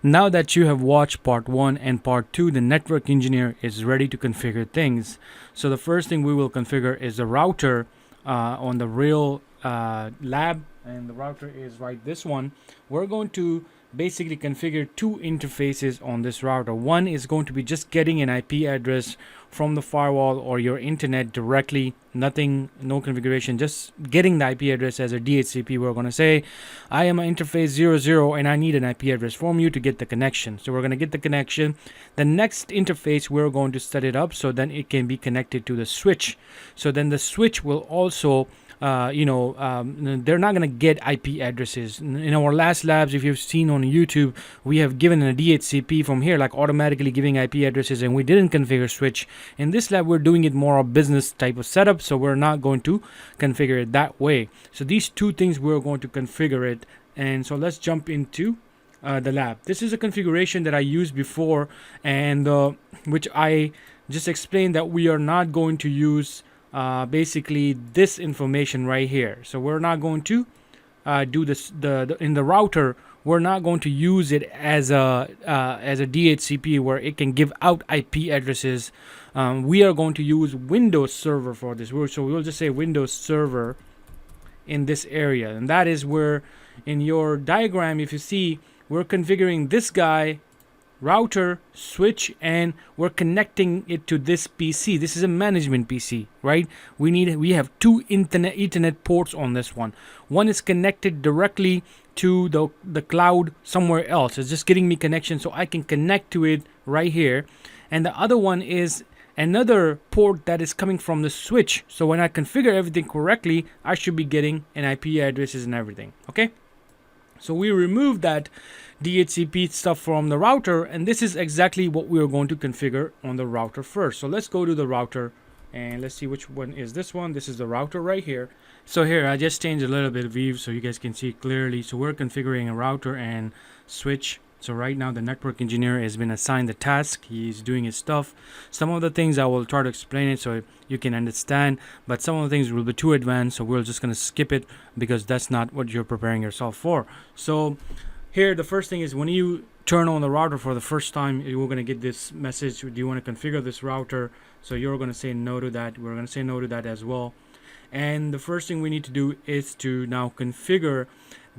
Now that you have watched part 1 and part 2, the network engineer is ready to configure things. So the first thing we will configure is the router on the real lab, and the router is right this one. We're going to basically configure two interfaces on this router. One is going to be just getting an IP address from the firewall or your internet directly, nothing, no configuration, just getting the IP address as a DHCP. We're going to say I am an interface 00 and I need an IP address from you to get the connection. So we're going to get the connection. The next interface, we're going to set it up so then it can be connected to the switch. So then the switch will also they're not going to get IP addresses. In our last labs, if you've seen on YouTube, we have given a DHCP from here, like automatically giving IP addresses, and we didn't configure switch. In this lab, we're doing it more of business type of setup, so we're not going to configure it that way. So these two things, we're going to configure it. And so let's jump into the lab. This is a configuration that I used before, and which I just explained that we are not going to use basically this information right here. So we're not going to do this in the router. We're not going to use it as a DHCP where it can give out IP addresses. We are going to use Windows Server for this. So we'll just say Windows Server in this area, and that is where in your diagram, if you see, we're configuring this guy, router, switch, and we're connecting it to this PC. This is a management PC, right? We have two Ethernet ports on this one. One is connected directly to the cloud somewhere else. It's just getting me connection so I can connect to it right here. And the other one is another port that is coming from the switch. So when I configure everything correctly, I should be getting an IP addresses and everything. Okay? So we remove that DHCP stuff from the router, and this is exactly what we are going to configure on the router first. So let's go to the router and let's see which one is this one. This is the router right here. So here I just changed a little bit of view so you guys can see clearly. So we're configuring a router and switch. So right now the network engineer has been assigned the task. He's doing his stuff. Some of the things I will try to explain it so you can understand, but some of the things will be too advanced, so we're just going to skip it because that's not what you're preparing yourself for. So here the first thing is when you turn on the router for the first time, you're going to get this message. Do you want to configure this router? So you're going to say no to that. We're going to say no to that as well. And the first thing we need to do is to now configure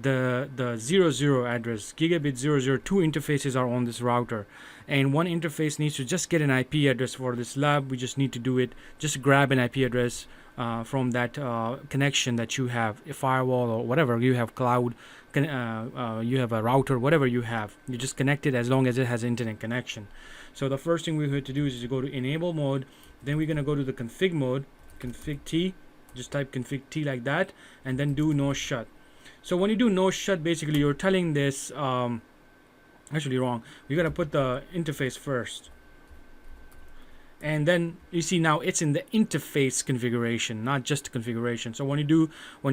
the 00 address. Gigabit 002 interfaces are on this router, and one interface needs to just get an IP address for this lab. We just need to do it, just grab an IP address from that connection that you have, a firewall or whatever you have, cloud, you have a router, whatever you have, you just connect it as long as it has internet connection. So the first thing we have to do is to go to enable mode, then we're going to go to the config mode, config T, just type config T like that, and then do no shut. So when you do no shut, basically you're telling this, actually wrong, you got to put the interface first. And then you see now it's in the interface configuration, not just configuration. So when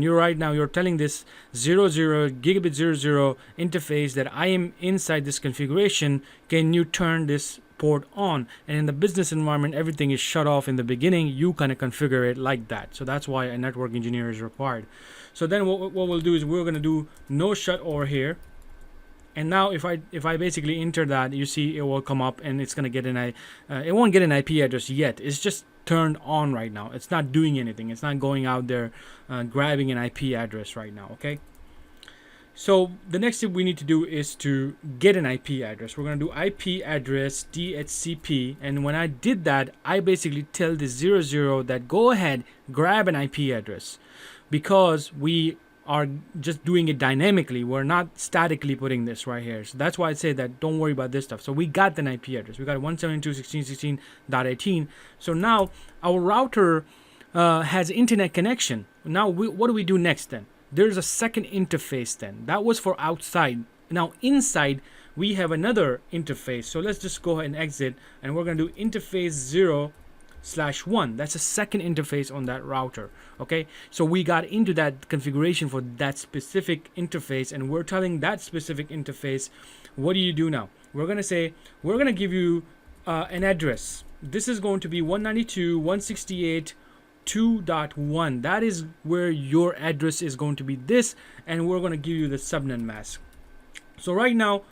you're right now, you're telling this 00 gigabit 00 interface that I am inside this configuration, can you turn this port on? And in the business environment, everything is shut off in the beginning. You kind of configure it like that. So that's why a network engineer is required. So then what we'll do is we're going to do no shut over here. And now if I basically enter that, you see it will come up and it's going to get it won't get an IP address yet. It's just turned on right now. It's not doing anything. It's not going out there grabbing an IP address right now. Okay. So the next thing we need to do is to get an IP address. We're going to do IP address DHCP, and when I did that, I basically tell the 00 that go ahead, grab an IP address, because we are just doing it dynamically. We're not statically putting this right here. So that's why I say that don't worry about this stuff. So we got an IP address. We got 172.16.16.18. So now our router has internet connection. Now what do we do next then? There's a second interface then. That was for outside. Now inside we have another interface. So let's just go ahead and exit, and we're going to do interface 0/1. That's a second interface on that router. Okay, so we got into that configuration for that specific interface, and we're telling that specific interface, what do you do now? We're going to say, we're going to give you an address. This is going to be 192.168.2.1. That is where your address is going to be this, and we're going to give you the subnet mask. So right now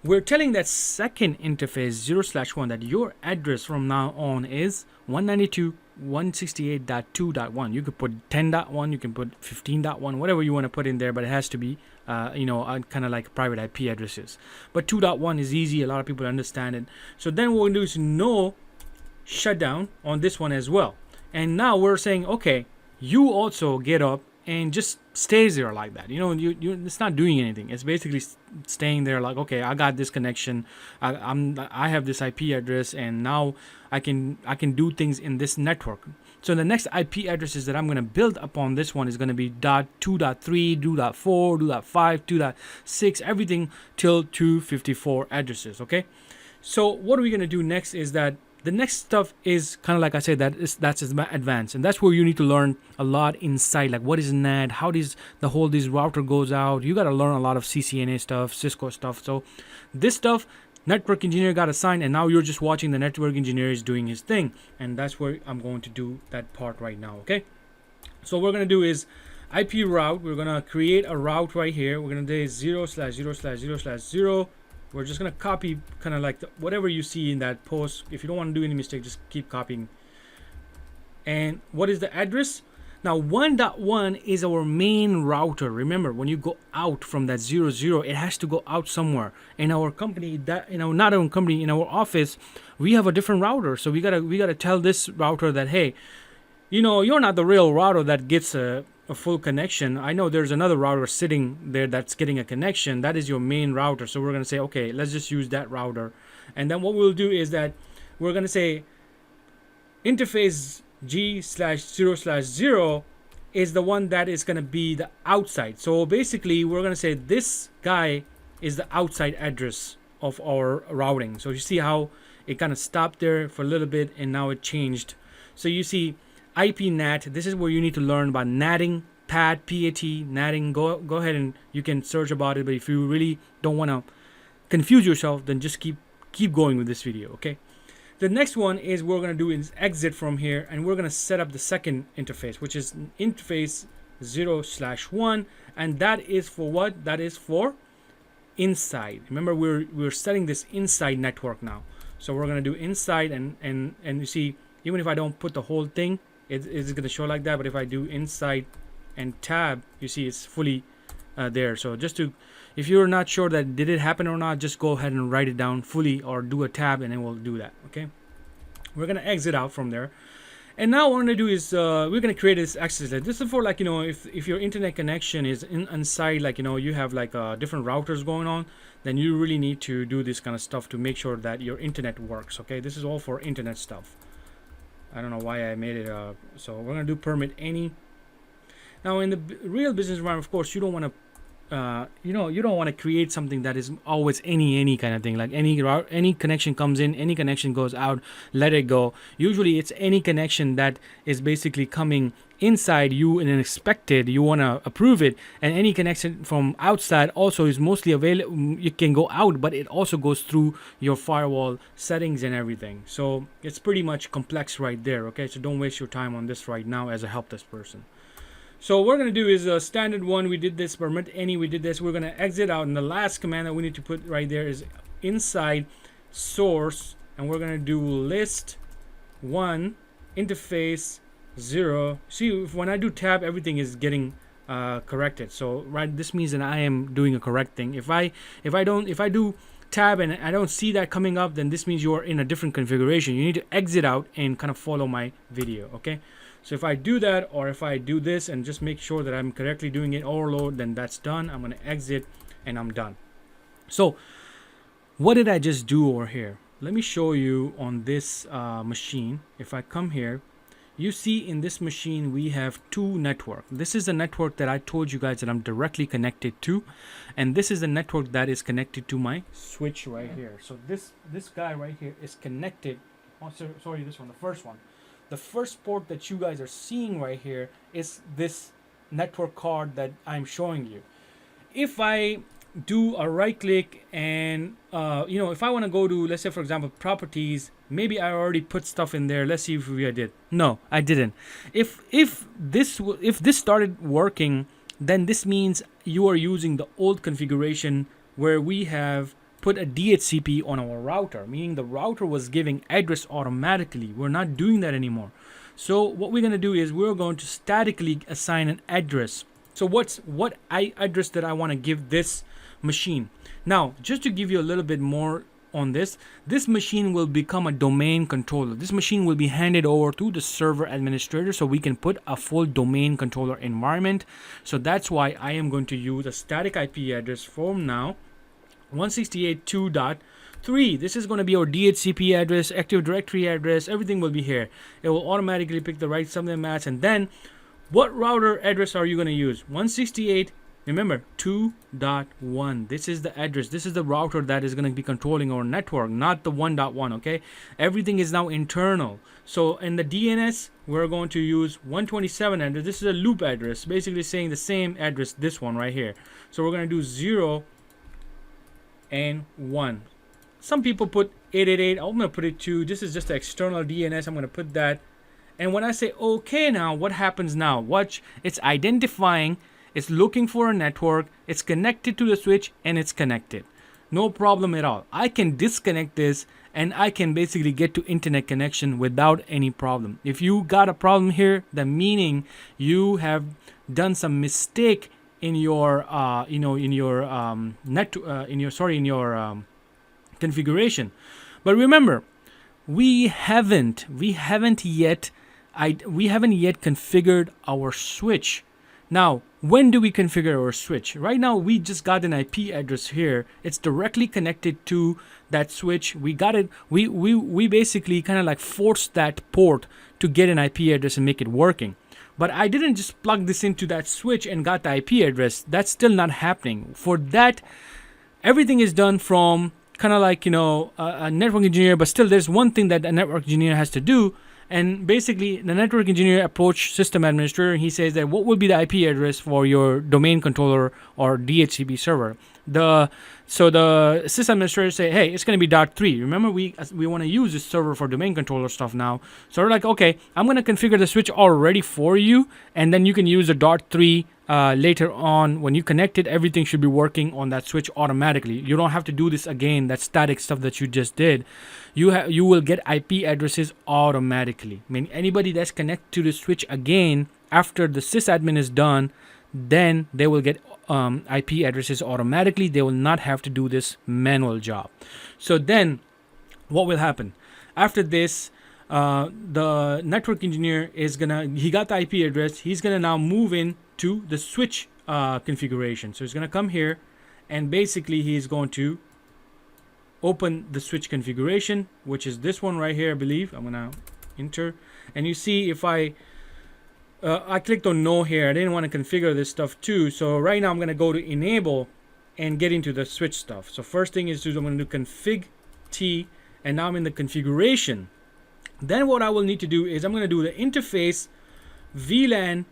we're telling that second interface 0/1 that your address from now on is 192.168.2.1. You could put 10.1, you can put 15.1, whatever you want to put in there, but it has to be kind of like private IP addresses. But 2.1 is easy, a lot of people understand it. So then what we're going to do is no shutdown on this one as well. And now we're saying, okay, you also get up and just stays there like that. You it's not doing anything. It's basically staying there like, okay, I got this connection. I have this IP address, and now I can do things in this network. So the next IP addresses that I'm going to build upon this one is going to be .2.3, 2.4, 2.5, 2.6, everything till 254 addresses. Okay. So what are we going to do next is that the next stuff is kind of like I said, that's advanced, and that's where you need to learn a lot inside, like what is NAT, how does this router goes out. You got to learn a lot of CCNA stuff, Cisco stuff. So this stuff, network engineer got assigned, and now you're just watching the network engineer is doing his thing, and that's where I'm going to do that part right now. Okay, so what we're going to do is IP route. We're going to create a route right here. We're going to do 0/0/0/0/0. We're just going to copy kind of like whatever you see in that post. If you don't want to do any mistake, just keep copying. And what is the address? Now 1.1 is our main router. Remember, when you go out from that 0/0, it has to go out somewhere. In our company, not our company, in our office, we have a different router. So we gotta tell this router that, hey, you're not the real router that gets a full connection. I know there's another router sitting there that's getting a connection. That is your main router. So we're going to say, okay, let's just use that router. And then what we'll do is that we're going to say interface G/0/0 is the one that is going to be the outside. So basically we're going to say this guy is the outside address of our routing. So you see how it kind of stopped there for a little bit and now it changed. So you see IP NAT, this is where you need to learn about natting, PAT, natting. Go ahead and you can search about it, but if you really don't want to confuse yourself, then just keep going with this video, okay? The next one is we're going to do is exit from here, and we're going to set up the second interface, which is interface 0/1, and that is for what? That is for inside. Remember, we're setting this inside network now. So we're going to do inside, and you see, even if I don't put the whole thing, it's going to show like that. But if I do inside and tab, you see it's fully there. So if you're not sure that did it happen or not, just go ahead and write it down fully or do a tab, and then we'll do that. Okay, we're going to exit out from there. And now what we're going to do is we're going to create this access list. This is for like, if your internet connection is inside, like, you have like different routers going on, then you really need to do this kind of stuff to make sure that your internet works. Okay, this is all for internet stuff. I don't know why I made it so we're going to do permit any. Now in the real business environment, of course, you don't want to you don't want to create something that is always any kind of thing, like any connection comes in, any connection goes out, let it go. Usually it's any connection that is basically coming inside you and expected, you want to approve it, and any connection from outside also is mostly available. You can go out, but it also goes through your firewall settings and everything. So it's pretty much complex right there. Okay, so don't waste your time on this right now as a help desk person. So what we're going to do is a standard one. We did this, permit any, we did this. We're going to exit out, and the last command that we need to put right there is inside source, and we're going to do list 1 interface 0. See, when I do tab, everything is getting corrected. So this means that I am doing a correct thing. If I do tab and I don't see that coming up, then this means you are in a different configuration. You need to exit out and kind of follow my video. Okay, so if I do that, or if I do this and just make sure that I'm correctly doing it, overload, then that's done. I'm going to exit and I'm done. So what did I just do over here? Let me show you on this machine. If I come here, you see in this machine we have 2 networks. This is the network that I told you guys that I'm directly connected to, and this is the network that is connected to my switch right here. So this guy right here is connected. Oh, sorry, this one, the first one. The first port that you guys are seeing right here is this network card that I'm showing you. If I do a right click and if I want to go to, let's say for example, properties, maybe I already put stuff in there. Let's see if I did. No, I didn't. If this started working, then this means you are using the old configuration where we have put a DHCP on our router, meaning the router was giving address automatically. We're not doing that anymore. So what we're going to do is we're going to statically assign an address. So what address that I want to give this machine? Now, just to give you a little bit more on this machine will become a domain controller. This machine will be handed over to the server administrator so we can put a full domain controller environment. So that's why I am going to use a static IP address from now, 168.2.3. This is going to be our DHCP address, Active Directory address, everything will be here. It will automatically pick the right subnet mask. And then what router address are you going to use? 168, remember, 2.1. This is the address. This is the router that is going to be controlling our network, not the 1.1, okay? Everything is now internal. So in the DNS, we're going to use 127 address. This is a loop address, basically saying the same address, this one right here. So we're going to do 0 and 1. Some people put 888. I'm going to put it 2. This is just the external DNS. I'm going to put that. And when I say okay now, what happens now? Watch. It's identifying. It's looking for a network. It's connected to the switch and it's connected. No problem at all. I can disconnect this and I can basically get to internet connection without any problem. If you got a problem here, the meaning you have done some mistake in your configuration. But remember, we haven't yet configured our switch. Now, when do we configure our switch? Right now, we just got an IP address here. It's directly connected to that switch. We got it. We basically kind of like forced that port to get an IP address and make it working. But I didn't just plug this into that switch and got the IP address. That's still not happening. For that, everything is done from kind of like, a network engineer, but still there's one thing that a network engineer has to do. And basically, the network engineer approach system administrator. He says that what will be the IP address for your domain controller or DHCP server. So the system administrator say, hey, it's going to be .3. Remember, we want to use this server for domain controller stuff now. So we're like, okay, I'm going to configure the switch already for you, and then you can use the .3 later on. When you connect it, everything should be working on that switch automatically. You don't have to do this again, that static stuff that you just did. You will get IP addresses automatically. I mean, anybody that's connected to the switch again after the sysadmin is done, then they will get IP addresses automatically. They will not have to do this manual job. So then what will happen? After this, the network engineer he got the IP address. He's gonna now move in to the switch configuration. So he's gonna come here and basically he's going to open the switch configuration, which is this one right here, I believe. I'm gonna enter, and you see if I clicked on no here. I didn't want to configure this stuff too. So right now I'm going to go to enable and get into the switch stuff. So first thing is I'm going to do config T, and now I'm in the configuration. Then what I will need to do is I'm going to do the interface VLAN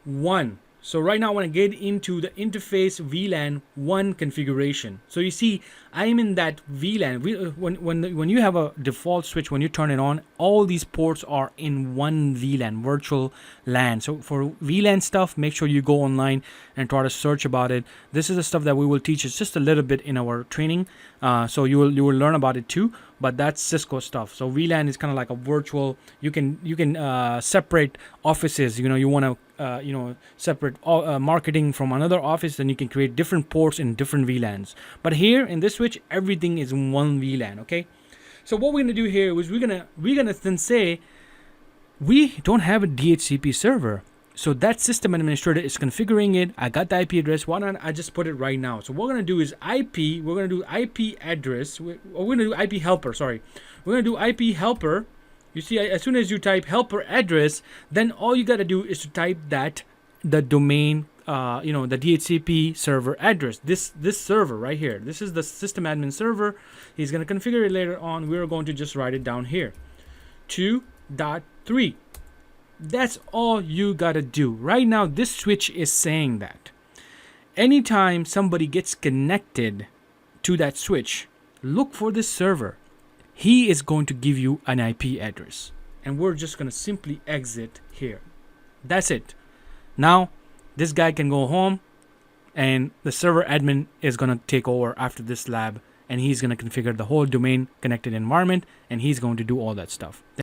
1. So right now I want to get into the interface VLAN 1 configuration. So you see, I'm in that VLAN. When you have a default switch, when you turn it on, all these ports are in one VLAN, virtual LAN. So for VLAN stuff, make sure you go online and try to search about it. This is the stuff that we will teach. It's just a little bit in our training, so you will learn about it too. But that's Cisco stuff. So VLAN is kind of like a virtual. You can separate offices. You want to separate marketing from another office, then you can create different ports in different VLANs. But here in this switch, everything is in one VLAN. Okay, so what we're gonna do here is we're gonna then say we don't have a DHCP server, so that system administrator is configuring it. I got the IP address. Why not I just put it right now? So what we're gonna do is IP. We're gonna do IP address. We're gonna do IP helper. Sorry, we're gonna do IP helper. You see, as soon as you type helper address, then all you got to do is to type the domain, the DHCP server address. This server right here. This is the system admin server. He's going to configure it later on. We're going to just write it down here. 2.3. That's all you got to do. Right now, this switch is saying that anytime somebody gets connected to that switch, look for this server. He is going to give you an IP address, and we're just going to simply exit here. That's it. Now this guy can go home, and the server admin is going to take over after this lab and he's going to configure the whole domain connected environment, and he's going to do all that stuff.